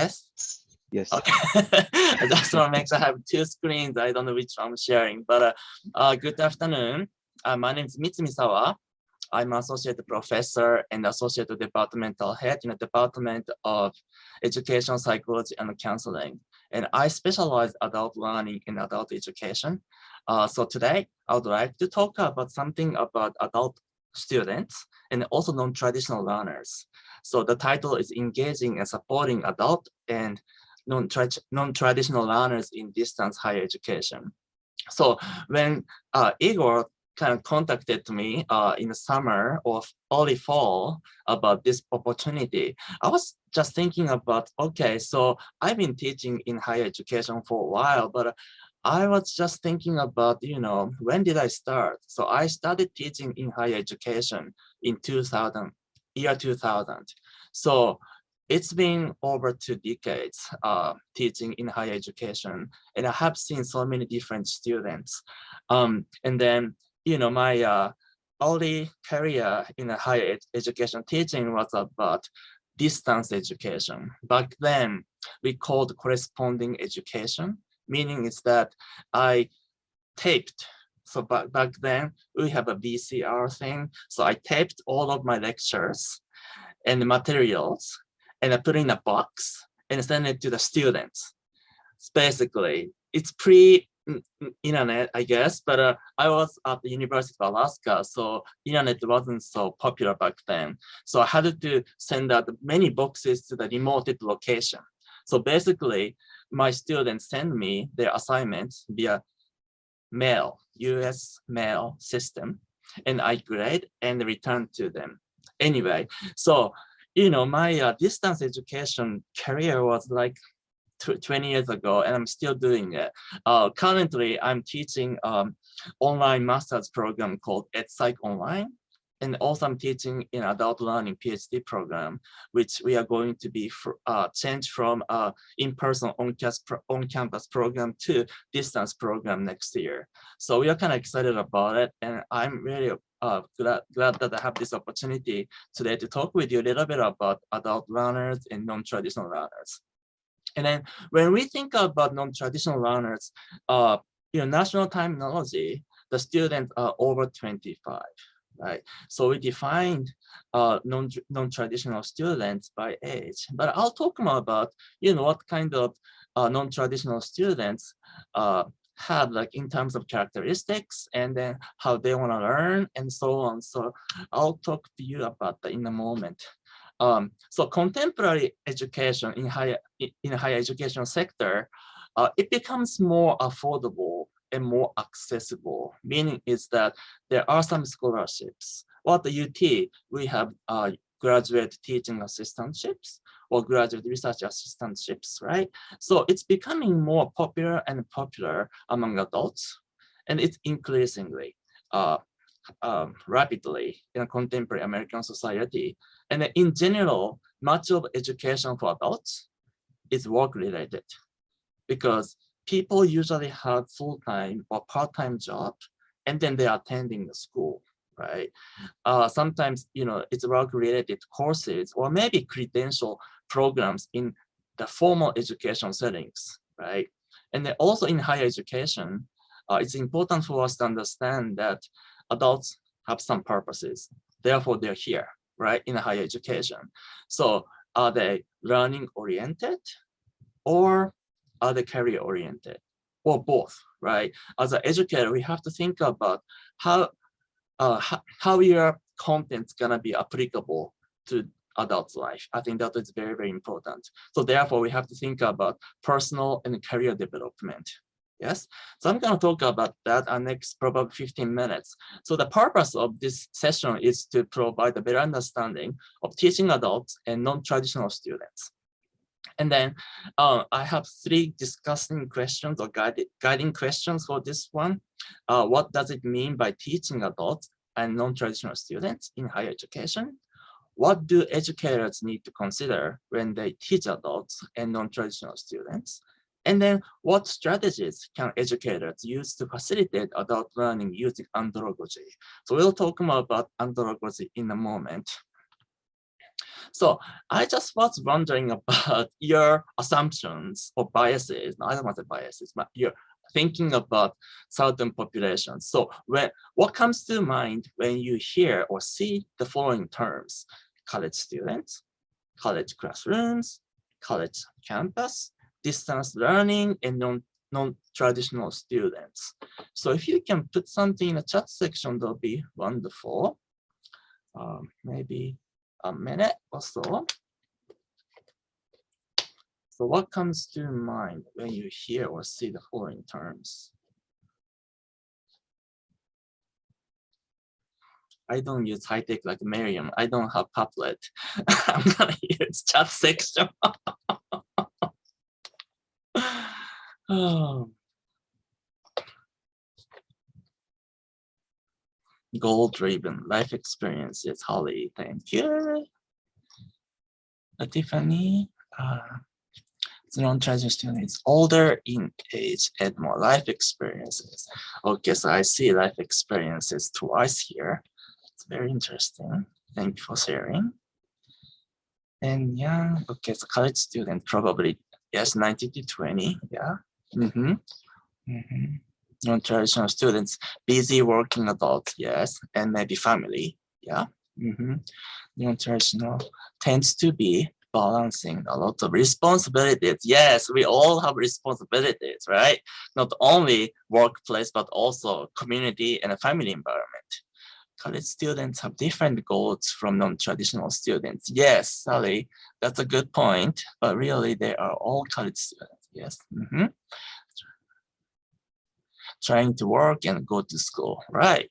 Yes? Yes. Okay. I just want to make sure I have two screens. I don't know which one I'm sharing, but good afternoon. My name is Misawa. I'm associate professor and associate departmental head in the Department of Education, Psychology, and Counseling. And I specialize adult learning in adult education. So today, I would like to talk about something about adult students and also non-traditional learners. So the title is Engaging and Supporting Adult and Non-Traditional Learners in Distance Higher Education. So when Igor kind of contacted me in the summer or early fall about this opportunity, I was just thinking about, okay, so I've been teaching in higher education for a while, but I was just thinking about, when did I start? So I started teaching in higher education in year 2000. So it's been over 2 decades teaching in higher education, and I have seen so many different students. And then, my early career in a higher education teaching was about distance education. Back then, we called corresponding education, meaning is that I taped. So back then, we have a VCR thing. So I taped all of my lectures and the materials, and I put it in a box and send it to the students. Basically, it's pre-internet, I guess, but I was at the University of Alaska, so internet wasn't so popular back then. So I had to send out many boxes to the remote location. So basically, my students send me their assignments via mail, US mail system, and I grade and return to them. Anyway, so my distance education career was like 20 years ago, and I'm still doing it. Currently, I'm teaching online master's program called EdPsych Online. And also I'm teaching in adult learning PhD program, which we are going to be changed from in-person on-campus program to distance program next year. So we are kind of excited about it. And I'm really glad that I have this opportunity today to talk with you a little bit about adult learners and non-traditional learners. And then when we think about non-traditional learners, national terminology, the students are over 25. Right. So we defined non-traditional students by age, but I'll talk more about, what kind of non-traditional students have, like, in terms of characteristics, and then how they want to learn and so on. So I'll talk to you about that in a moment. So contemporary education in higher education sector, it becomes more affordable and more accessible, meaning is that there are some scholarships. Or at the UT, we have graduate teaching assistantships or graduate research assistantships, right? So it's becoming more popular and popular among adults, and it's increasingly rapidly in a contemporary American society. And in general, much of education for adults is work-related, because people usually have full-time or part-time job, and then they are attending the school, right? Sometimes, it's work-related courses or maybe credential programs in the formal education settings, right? And then also in higher education, it's important for us to understand that adults have some purposes. Therefore, they're here, right, in higher education. So are they learning-oriented, or are they career-oriented, or both, right? As an educator, we have to think about how your content's gonna be applicable to adults' life. I think that is very, very important. So therefore, we have to think about personal and career development. Yes, so I'm going to talk about that next probably 15 minutes. So the purpose of this session is to provide a better understanding of teaching adults and non-traditional students. And then I have 3 discussing questions or guiding questions for this one. What does it mean by teaching adults and non-traditional students in higher education? What do educators need to consider when they teach adults and non-traditional students? And then what strategies can educators use to facilitate adult learning using andragogy? So we'll talk more about andragogy in a moment. So I just was wondering about your assumptions or biases. No, I don't want to say biases, but you're thinking about certain populations. So what comes to mind when you hear or see the following terms? College students, college classrooms, college campus, distance learning, and non-traditional students. So if you can put something in the chat section, that'll be wonderful. Maybe a minute or so. So what comes to mind when you hear or see the following terms? I don't use high tech like Miriam. I don't have Padlet. I'm gonna use chat section. Oh. Goal-driven life experiences. Holly, thank you. Tiffany, the non-traditional student is older in age and more life experiences. Okay, so I see life experiences twice here. It's very interesting. Thank you for sharing. And yeah, okay, so college student probably, yes, 90 to 20, yeah. Non-traditional students, busy working adults, yes, and maybe family, yeah. Non-traditional tends to be balancing a lot of responsibilities. Yes, we all have responsibilities, right? Not only workplace, but also community and a family environment. College students have different goals from non-traditional students. Yes, Sally, that's a good point, but really they are all college students, yes. Trying to work and go to school. Right.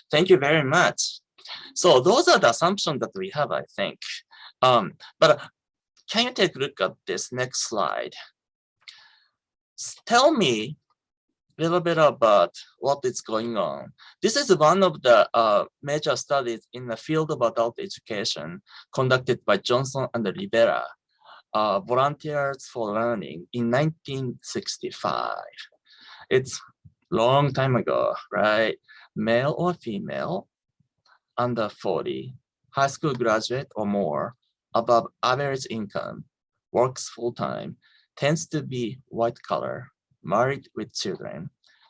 Thank you very much. So those are the assumptions that we have, I think. But can you take a look at this next slide? Tell me a little bit about what is going on. This is one of the major studies in the field of adult education conducted by Johnson and Rivera, Volunteers for Learning in 1965. It's long time ago, right? Male or female, under 40, high school graduate or more, above average income, works full-time, tends to be white collar, married with children,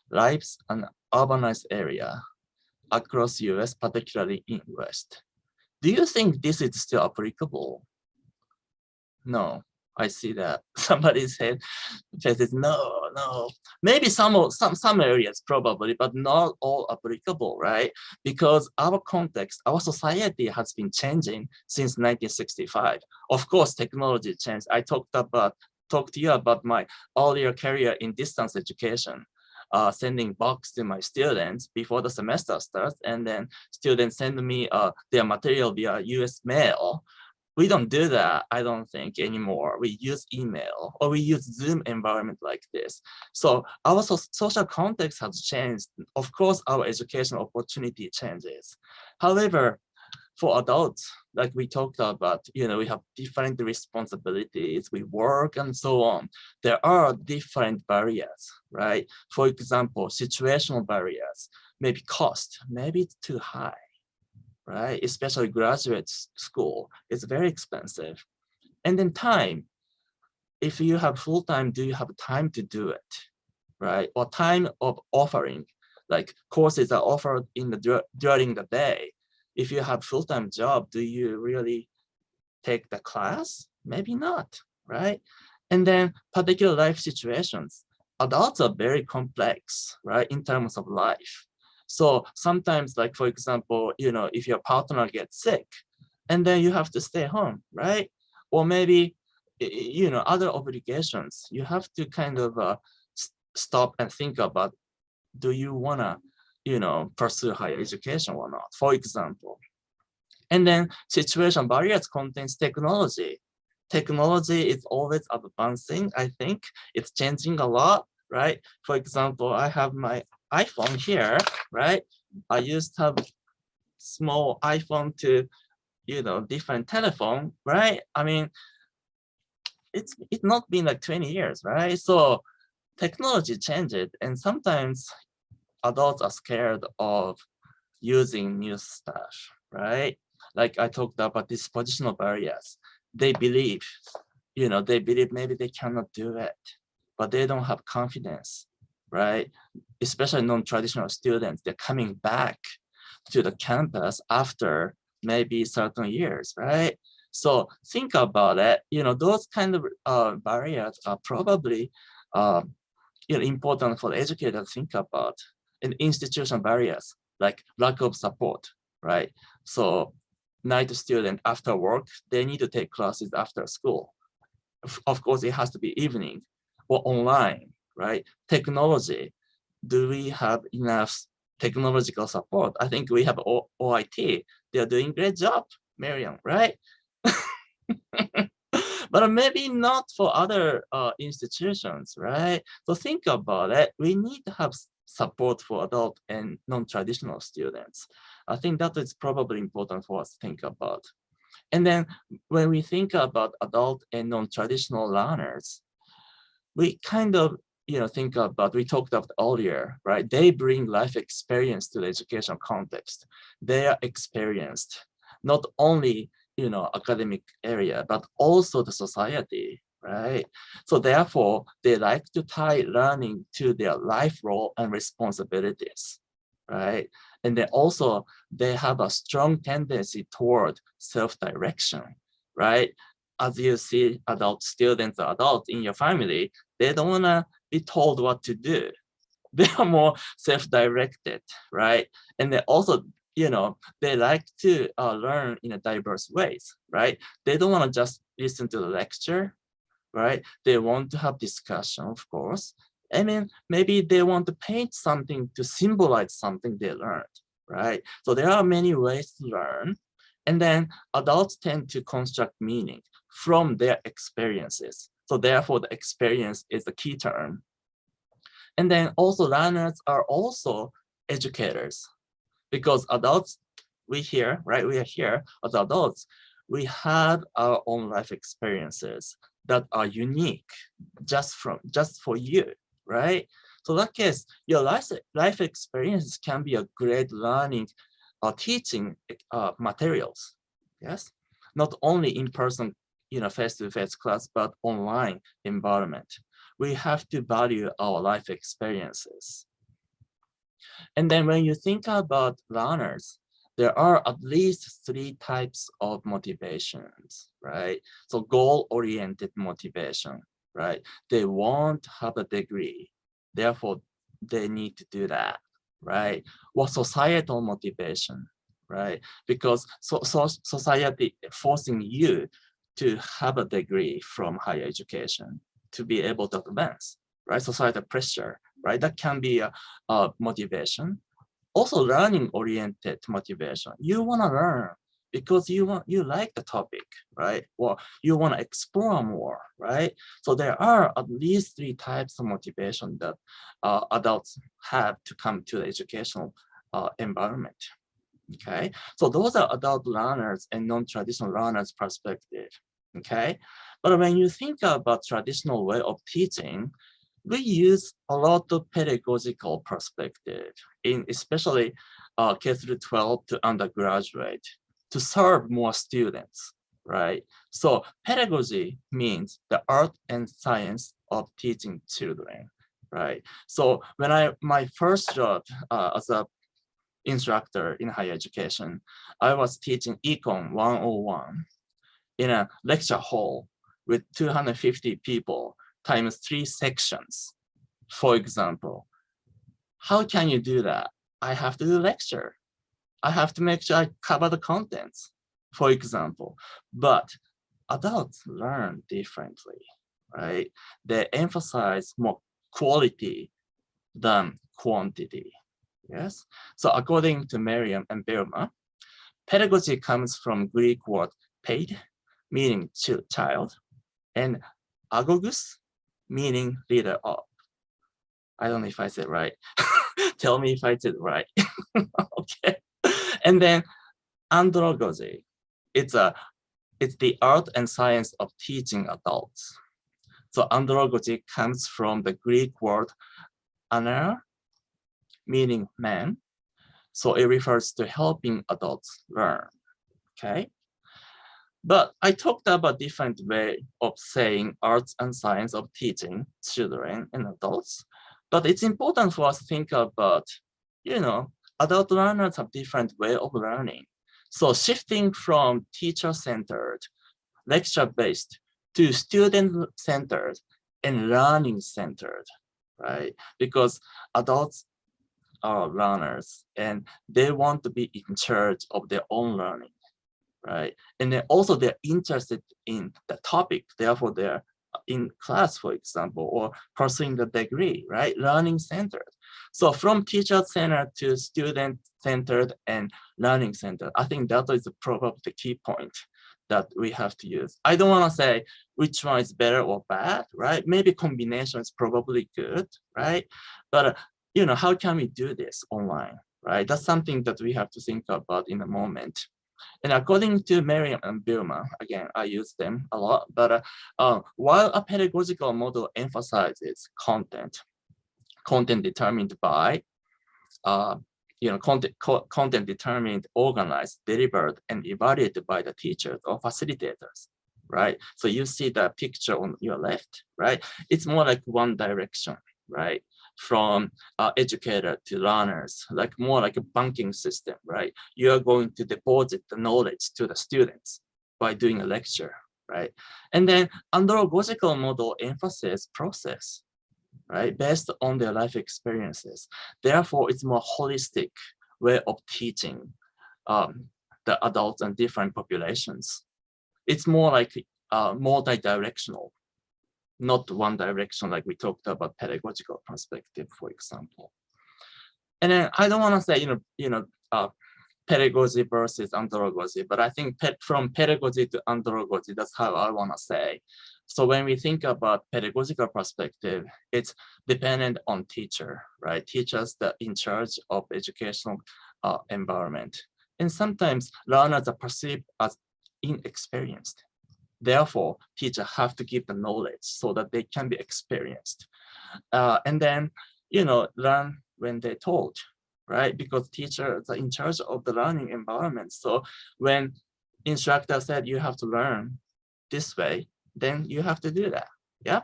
lives in an urbanized area across US, particularly in West. Do you think this is still applicable? No, I see that somebody said, no. Maybe some areas probably, but not all applicable, right? Because our context, our society has been changing since 1965. Of course, technology changed. I talked to you about my earlier career in distance education. Sending box to my students before the semester starts, and then students send me their material via US mail. We don't do that, I don't think, anymore. We use email or we use Zoom environment like this. So our social context has changed. Of course, our education opportunity changes. However, for adults, like we talked about, we have different responsibilities, we work and so on. There are different barriers, right? For example, situational barriers, maybe cost, maybe it's too high, right? Especially graduate school, it's very expensive. And then time, if you have full-time, do you have time to do it, right? Or time of offering, like courses are offered during the day. If you have full-time job, do you really take the class? Maybe not, right? And then particular life situations, adults are very complex, right? In terms of life. So sometimes, like for example, if your partner gets sick and then you have to stay home, right? Or maybe, other obligations, you have to kind of stop and think about, do you wanna, pursue higher education or not, for example. And then situation barriers contains technology. Technology is always advancing, I think. It's changing a lot, right? For example, I have my iPhone here, right? I used to have small iPhone to, different telephone, right? I mean, it's not been like 20 years, right? So technology changes, and sometimes adults are scared of using new stuff, right? like I talked about these positional barriers. They believe, they believe maybe they cannot do it, but they don't have confidence, right? Especially non-traditional students, they're coming back to the campus after maybe certain years, right? So think about it, those kind of barriers are probably important for the educator to think about. And institutional barriers, like lack of support, right? So night student after work, they need to take classes after school. Of course, it has to be evening or online, right? Technology, do we have enough technological support? I think we have OIT. They're doing great job, Miriam, right? But maybe not for other institutions, right? So think about it. We need to have support for adult and non-traditional students. I think that is probably important for us to think about. And then when we think about adult and non-traditional learners, we kind of think about, we talked about earlier, right? They bring life experience to the educational context. They are experienced, not only academic area, but also the society, right? So therefore, they like to tie learning to their life role and responsibilities, right? And then also, they have a strong tendency toward self-direction, right? As you see adult students or adults in your family, they don't want to be told what to do. They are more self-directed, right? And they also, they like to learn in a diverse ways, right? They don't want to just listen to the lecture, right? They want to have discussion, of course. I mean, maybe they want to paint something to symbolize something they learned, right? So there are many ways to learn. And then adults tend to construct meaning from their experiences. So therefore, the experience is the key term. And then also learners are also educators, because adults, we here, right? We are here as adults. We have our own life experiences that are unique just for you, right? So that case, your life experience can be a great learning or teaching materials. Yes, not only in person, face-to-face class, but online environment. We have to value our life experiences. And then when you think about learners, there are at least 3 types of motivations, right? So goal-oriented motivation, right? They want to have a degree, therefore they need to do that, right? Or societal motivation, right? Because society forcing you to have a degree from higher education to be able to advance, right? Societal pressure, right? That can be a motivation. Also learning-oriented motivation. You want to learn because you like the topic, right? Or you want to explore more, right? So there are at least 3 types of motivation that adults have to come to the educational environment. Okay, so those are adult learners and non-traditional learners perspective. Okay, but when you think about traditional way of teaching, we use a lot of pedagogical perspective in especially K through 12 to undergraduate to serve more students, right? So pedagogy means the art and science of teaching children, right? So when my first job as a instructor in higher education, I was teaching Econ 101 in a lecture hall with 250 people times 3 sections, for example. How can you do that? I have to do lecture. I have to make sure I cover the contents, for example. But adults learn differently, right? They emphasize more quality than quantity. Yes. So according to Merriam and Bellman, pedagogy comes from Greek word paid, meaning child, and agogus, meaning leader of. I don't know if I said right. Tell me if I said right. Okay. And then andragogy. It's the art and science of teaching adults. So andragogy comes from the Greek word ana, meaning man. So it refers to helping adults learn. okay? But I talked about different way of saying arts and science of teaching children and adults. But it's important for us to think about, adult learners have different way of learning. So shifting from teacher-centered, lecture-based to student-centered and learning-centered, right? Because adults are learners and they want to be in charge of their own learning, right? And then also they're interested in the topic, therefore they're in class, for example, or pursuing the degree, right? Learning centered. So from teacher centered to student centered and learning centered, I think that is probably the key point that we have to use. I don't want to say which one is better or bad, right? Maybe combination is probably good, right? But how can we do this online, right? That's something that we have to think about in a moment. And according to Merriam and Bilma, again, I use them a lot, but while a pedagogical model emphasizes content determined by, content determined, organized, delivered, and evaluated by the teachers or facilitators, right? So you see the picture on your left, right? It's more like one direction, right? From educator to learners, like more like a banking system, right? You are going to deposit the knowledge to the students by doing a lecture, right? And then andragogical model emphasizes process, right? Based on their life experiences. Therefore, it's more holistic way of teaching the adults and different populations. It's more like multi-directional, not one direction like we talked about pedagogical perspective, for example. And then I don't want to say, pedagogy versus andragogy, but I think from pedagogy to andragogy, that's how I want to say. So when we think about pedagogical perspective, it's dependent on teacher, right? Teachers that in charge of educational environment. And sometimes learners are perceived as inexperienced. Therefore, teachers have to give the knowledge so that they can be experienced. And then, learn when they're told, right? Because teachers are in charge of the learning environment. So when instructor said you have to learn this way, then you have to do that, yeah?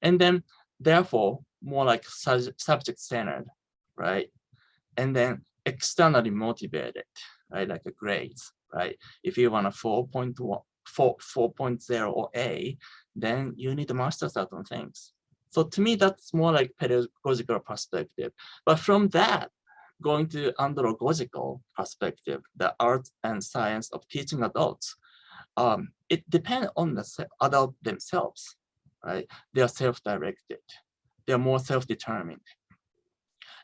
And then, therefore, more like subject-centered, right? And then externally motivated, right? Like a grades, right? If you want a 4.0 or A, then you need to master certain things. So to me, that's more like pedagogical perspective. But from that, going to andragogical perspective, the art and science of teaching adults, it depends on the adult themselves, right? They are self-directed. They are more self-determined.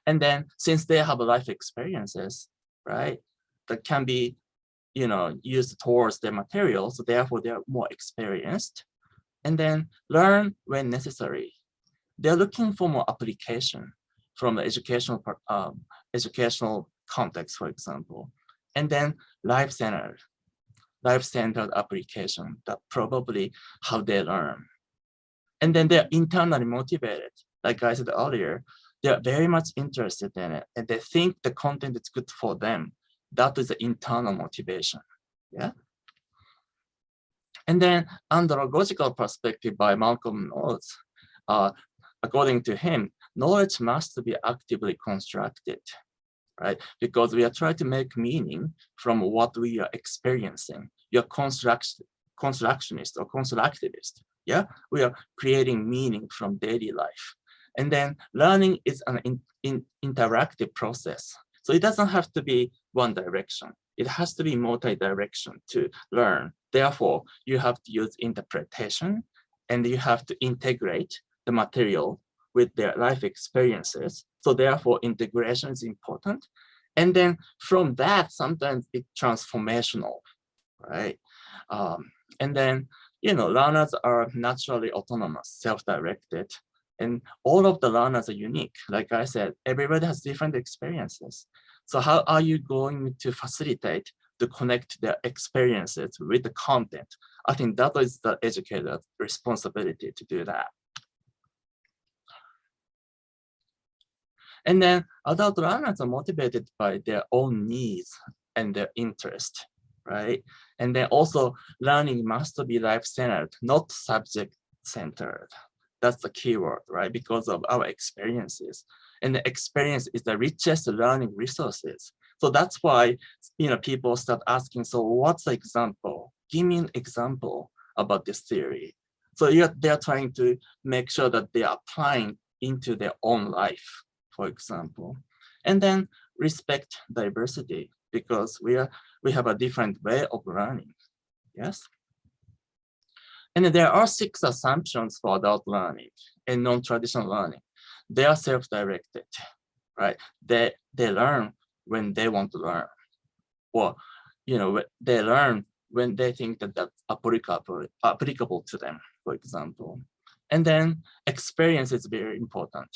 And then since they have life experiences, right, that can be, used towards their materials, so therefore they're more experienced, and then learn when necessary. They're looking for more application from the educational context, for example, and then life-centered application, that probably how they learn. And then they're internally motivated. Like I said earlier, they're very much interested in it and they think the content is good for them. That is the internal motivation, yeah? And then andragogical perspective by Malcolm Knowles, according to him, knowledge must be actively constructed, right? Because we are trying to make meaning from what we are experiencing. You're constructionist or constructivist, yeah? We are creating meaning from daily life. And then learning is an interactive process. So it doesn't have to be one direction. It has to be multi-direction to learn. Therefore, you have to use interpretation and you have to integrate the material with their life experiences. So therefore, integration is important. And then from that, sometimes it's transformational, right? And then, learners are naturally autonomous, self-directed, and all of the learners are unique. Like I said, everybody has different experiences. So how are you going to facilitate to connect their experiences with the content? I think that is the educator's responsibility to do that. And then adult learners are motivated by their own needs and their interest, right? And then also learning must be life-centered, not subject-centered. That's the key word, right? Because of our experiences. And the experience is the richest learning resources. So that's why, people start asking, so what's the example? Give me an example about this theory. So they're trying to make sure that they are applying into their own life, for example. And then respect diversity, because we have a different way of learning, yes? And there are 6 assumptions for adult learning and non-traditional learning. They are self-directed, right? They learn when they want to learn, or they learn when they think that that's applicable to them, for example. And then experience is very important.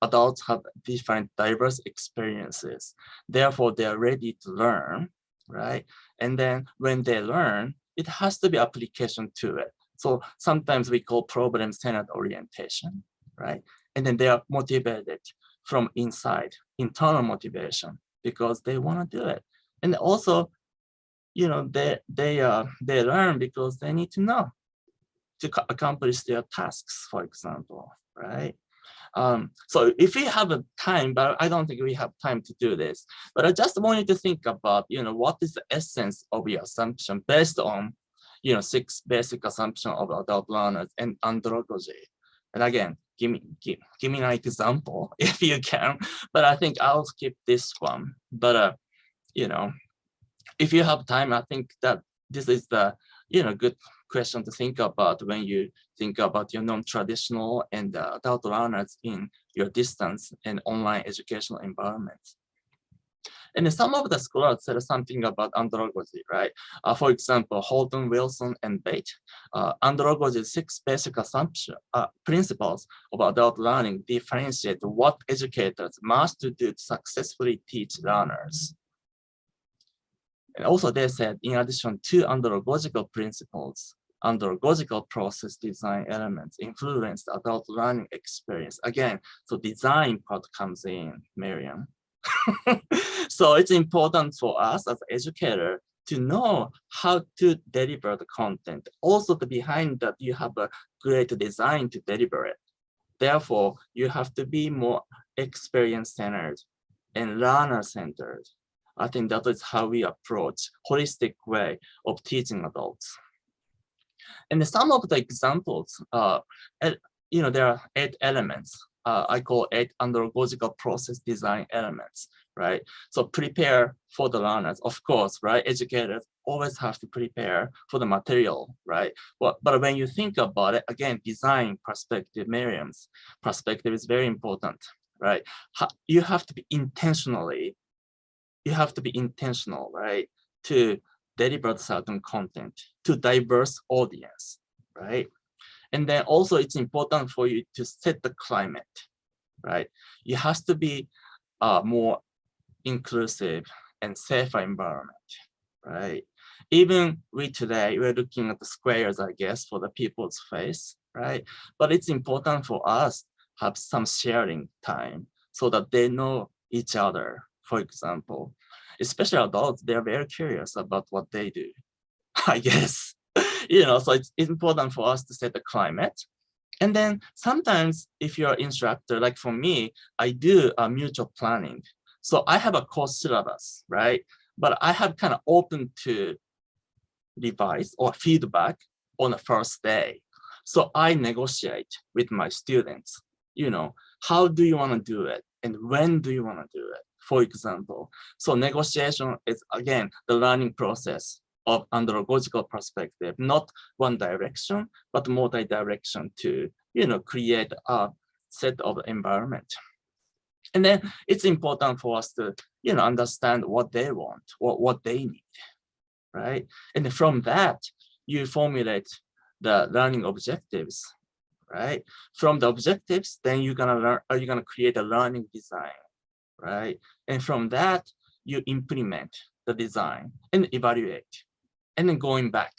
Adults have different diverse experiences. Therefore, they are ready to learn, right? And then when they learn, it has to be application to it. So sometimes we call problem-centered orientation, right? And then they are motivated from inside, internal motivation, because they want to do it. And also, they learn because they need to know to accomplish their tasks, for example, right? So if we have a time, but I don't think we have time to do this, but I just want you to think about, what is the essence of your assumption based on, 6 basic assumptions of adult learners and andragogy. And again, give me an example if you can, but I think I'll skip this one. But, if you have time, I think that this is the, good question to think about when you think about your non-traditional and adult learners in your distance and online educational environment. And some of the scholars said something about andragogy, right? For example, Holton, Wilson, and Bate. Andragogy's 6 basic principles of adult learning differentiate what educators must do to successfully teach learners. And also they said, in addition to andragogical principles, andragogical process design elements influence the adult learning experience. Again, so design part comes in, Miriam. So it's important for us as educator to know how to deliver the content. Also, behind that, you have a great design to deliver it. Therefore, you have to be more experience-centered and learner-centered. I think that is how we approach holistic way of teaching adults. And some of the examples, there are 8 elements. I call 8 andragogical process design elements, right? So prepare for the learners, of course, right? Educators always have to prepare for the material, right? But when you think about it, again, design perspective, Miriam's perspective is very important, right? You have to be intentional, right? To deliver certain content to diverse audience, right? And then also it's important for you to set the climate, right? You have to be more inclusive and safer environment, right? Even today, we're looking at the squares, I guess, for the people's face, right? But it's important for us to have some sharing time so that they know each other, for example. Especially adults, they're very curious about what they do, I guess. So it's important for us to set the climate. And then sometimes if you're an instructor, like for me, I do a mutual planning. So I have a course syllabus, right? But I have kind of open to revise or feedback on the first day. So I negotiate with my students, how do you want to do it? And when do you want to do it? For example, so negotiation is, again, the learning process of andragogical perspective, not one direction, but multi-direction to, create a set of environment. And then it's important for us to, understand what they want, what they need, right? And from that, you formulate the learning objectives, right? From the objectives, then you're gonna create a learning design, right? And from that, you implement the design and evaluate, and then going back,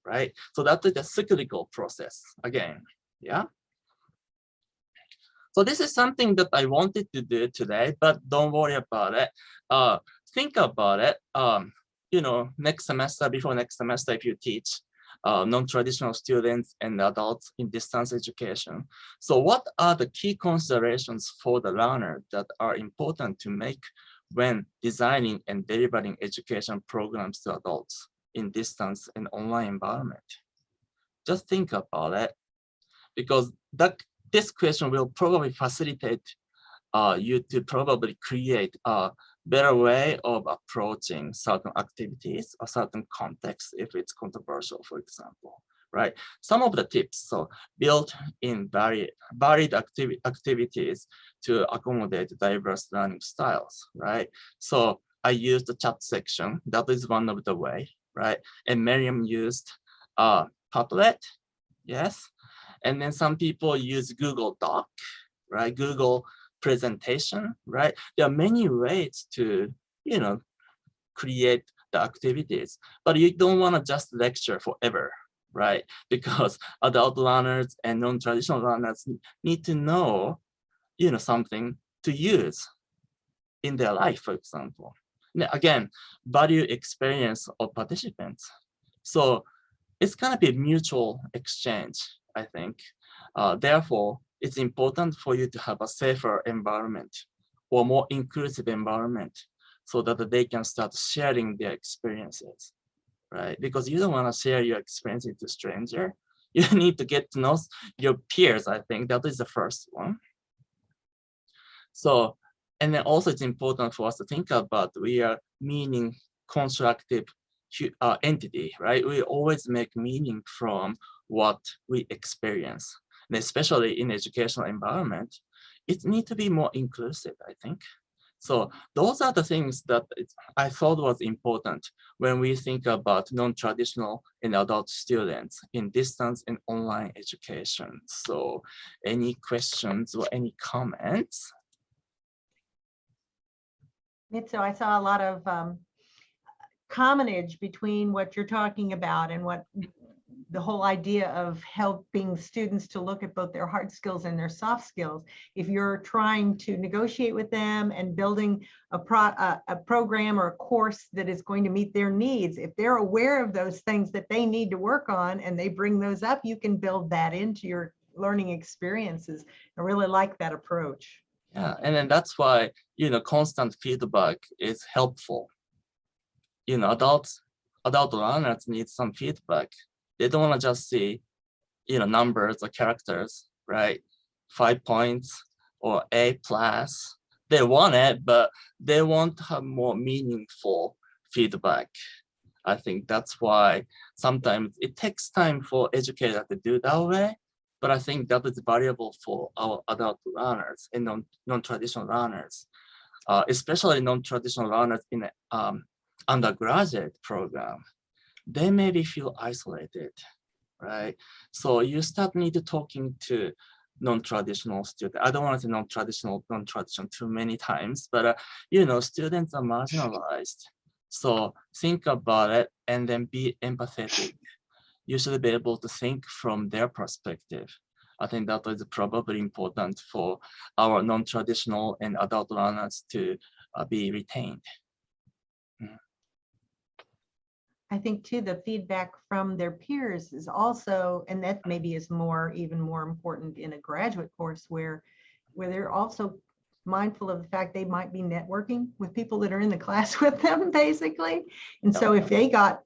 right? So that's the cyclical process again, yeah? So this is something that I wanted to do today, but don't worry about it. Think about it. next semester, before next semester, if you teach non-traditional students and adults in distance education. So what are the key considerations for the learner that are important to make when designing and delivering education programs to adults in distance and online environment? Just think about it, because this question will probably facilitate you to probably create a better way of approaching certain activities or certain contexts if it's controversial, for example, right? Some of the tips, so build in varied activities to accommodate diverse learning styles, right? So I used the chat section, that is one of the way, right? And Miriam used Padlet, yes. And then some people use Google Doc, right? Google presentation, right? There are many ways to, create the activities, but you don't want to just lecture forever, right? Because adult learners and non-traditional learners need to know, something to use in their life, for example. Now, again, value experience of participants. So it's gonna be a mutual exchange, I think. Therefore, it's important for you to have a safer environment or more inclusive environment so that they can start sharing their experiences, right? Because you don't want to share your experiences to stranger. You need to get to know your peers. I think that is the first one. So, and then also it's important for us to think about we are meaning constructive entity, right? We always make meaning from what we experience. And especially in educational environment, it needs to be more inclusive, I think. So those are the things that I thought was important when we think about non-traditional and adult students in distance and online education. So any questions or any comments? So I saw a lot of commonage between what you're talking about and what the whole idea of helping students to look at both their hard skills and their soft skills. If you're trying to negotiate with them and building a program or a course that is going to meet their needs, if they're aware of those things that they need to work on and they bring those up, you can build that into your learning experiences. I really like that approach. Yeah, and then that's why, constant feedback is helpful. Adult learners need some feedback. They don't want to just see, numbers or characters, right? 5 points or A+. They want it, but they want to have more meaningful feedback. I think that's why sometimes it takes time for educators to do that way, but I think that is valuable for our adult learners and non-traditional learners, especially non-traditional learners in undergraduate program. They maybe feel isolated, right? So you start need to talking to non-traditional students. I don't want to say non-traditional too many times, but students are marginalized. So think about it and then be empathetic. You should be able to think from their perspective. I think that is probably important for our non-traditional and adult learners to be retained. I think too, the feedback from their peers is also, and that maybe is even more important in a graduate course where they're also mindful of the fact they might be networking with people that are in the class with them, basically. And so if they got,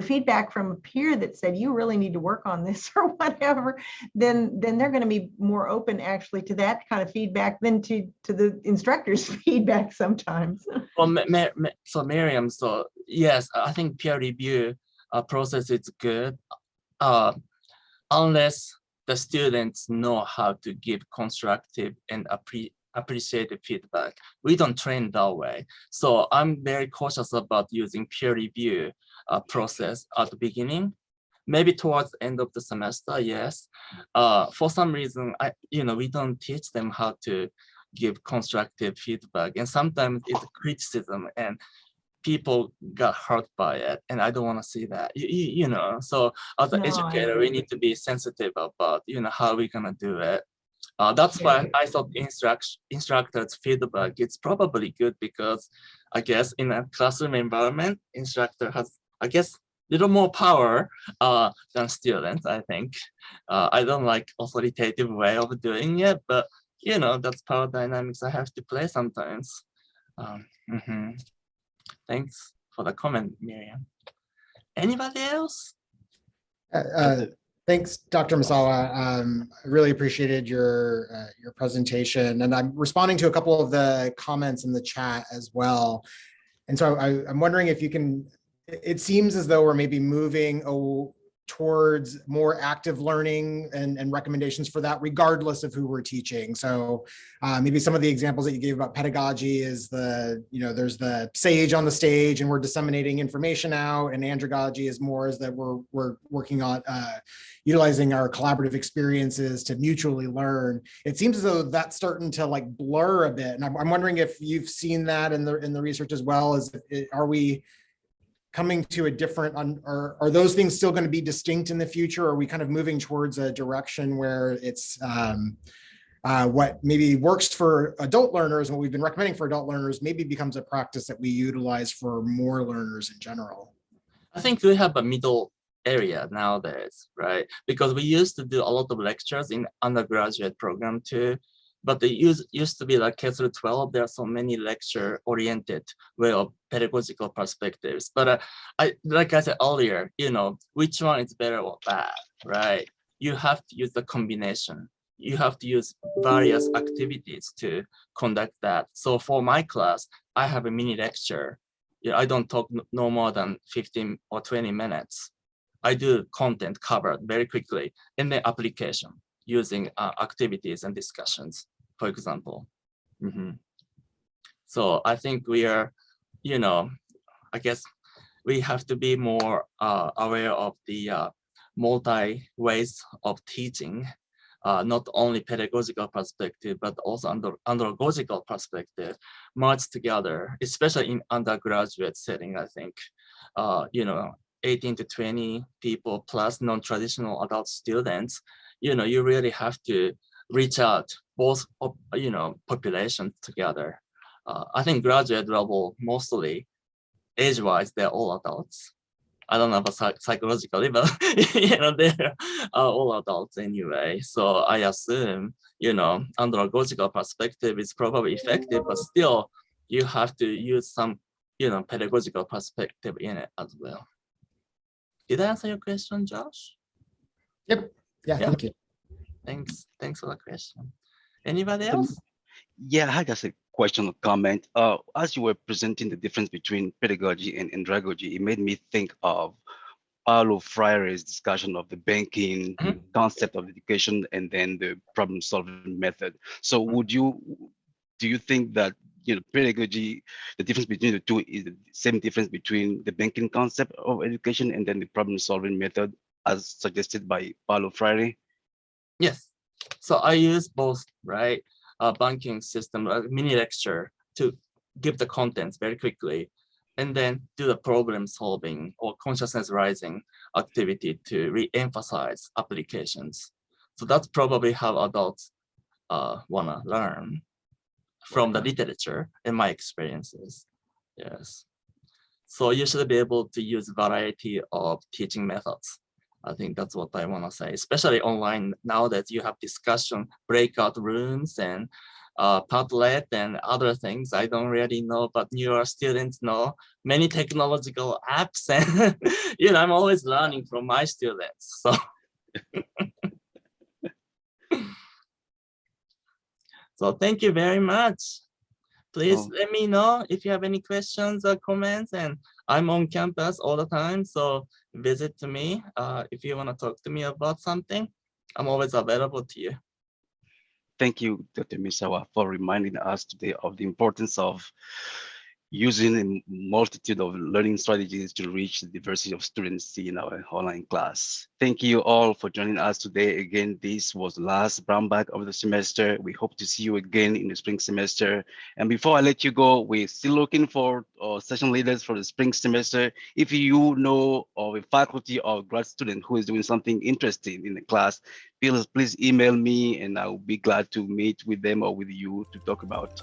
feedback from a peer that said, you really need to work on this or whatever, then they're going to be more open actually to that kind of feedback than to the instructor's feedback sometimes. Well, so Miriam, so yes, I think peer review process is good unless the students know how to give constructive and appreciative feedback. We don't train that way. So I'm very cautious about using peer review process at the beginning. Maybe towards the end of the semester, yes. For some reason, we don't teach them how to give constructive feedback. And sometimes it's criticism and people got hurt by it. And I don't want to see that, So as an educator, we need to be sensitive about, how we're gonna do it. That's why I thought instructors' feedback is probably good because I guess in a classroom environment, instructor has, I guess, little more power than students, I think. I don't like authoritative way of doing it, but you know, that's power dynamics I have to play sometimes. Thanks for the comment, Miriam. Anybody else? Thanks, Dr. Misawa. I really appreciated your presentation, and I'm responding to a couple of the comments in the chat as well. And so I'm wondering if you can, it seems as though we're maybe moving towards more active learning and recommendations for that, regardless of who we're teaching. So maybe some of the examples that you gave about pedagogy is there's the sage on the stage and we're disseminating information out, and andragogy is more is that we're working on utilizing our collaborative experiences to mutually learn. It seems as though that's starting to like blur a bit. And I'm wondering if you've seen that in the research as well. Are we coming to a different, are those things still going to be distinct in the future? Or are we kind of moving towards a direction where it's what maybe works for adult learners, what we've been recommending for adult learners, maybe becomes a practice that we utilize for more learners in general? I think we have a middle area nowadays, right? Because we used to do a lot of lectures in undergraduate program too, but they used to be like K through 12. There are so many lecture-oriented way of pedagogical perspectives. But like I said earlier, you know, which one is better or bad, right? You have to use the combination. You have to use various activities to conduct that. So for my class, I have a mini lecture. You know, I don't talk no more than 15 or 20 minutes. I do content covered very quickly, and then application using activities and discussions, for example. So I think we are, you know, I guess we have to be more aware of the multi ways of teaching, not only pedagogical perspective, but also andragogical perspective merged together, especially in undergraduate setting, I think. You know, 18 to 20 people plus non-traditional adult students, you know, you really have to reach out both, you know, populations together. I think graduate level, mostly age-wise, they're all adults. I don't know about psychologically, but you know, they're all adults anyway. So I assume, you know, andragogical perspective is probably effective, but still you have to use some, you know, pedagogical perspective in it as well. Did I answer your question, Josh? Yep. Yeah. Thank you. Thanks for the question. Anybody else? Yeah, I had just a question or comment. As you were presenting the difference between pedagogy and andragogy, it made me think of Paulo Freire's discussion of the banking concept of education and then the problem-solving method. So do you think that, you know, pedagogy, the difference between the two is the same difference between the banking concept of education and then the problem-solving method as suggested by Paulo Freire? Yes. So I use both, right? Banking system, a mini lecture to give the contents very quickly, and then do the problem solving or consciousness rising activity to re-emphasize applications. So that's probably how adults wanna learn from the literature and my experiences. Yes. So you should be able to use variety of teaching methods. I think that's what I want to say, especially online now that you have discussion, breakout rooms and Padlet and other things. I don't really know, but newer students know many technological apps, and you know, I'm always learning from my students. So, so thank you very much. Please let me know if you have any questions or comments, and I'm on campus all the time, so visit to me. If you want to talk to me about something, I'm always available to you. Thank you, Dr. Misawa, for reminding us today of the importance of using a multitude of learning strategies to reach the diversity of students in our online class. Thank you all for joining us today. Again, this was the last brown bag of the semester. We hope to see you again in the spring semester. And before I let you go, we're still looking for session leaders for the spring semester. If you know of a faculty or grad student who is doing something interesting in the class, please email me and I'll be glad to meet with them or with you to talk about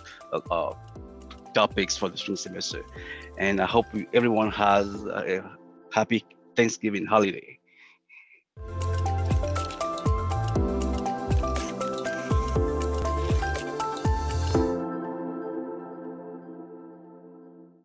topics for the spring semester. And I hope everyone has a happy Thanksgiving holiday.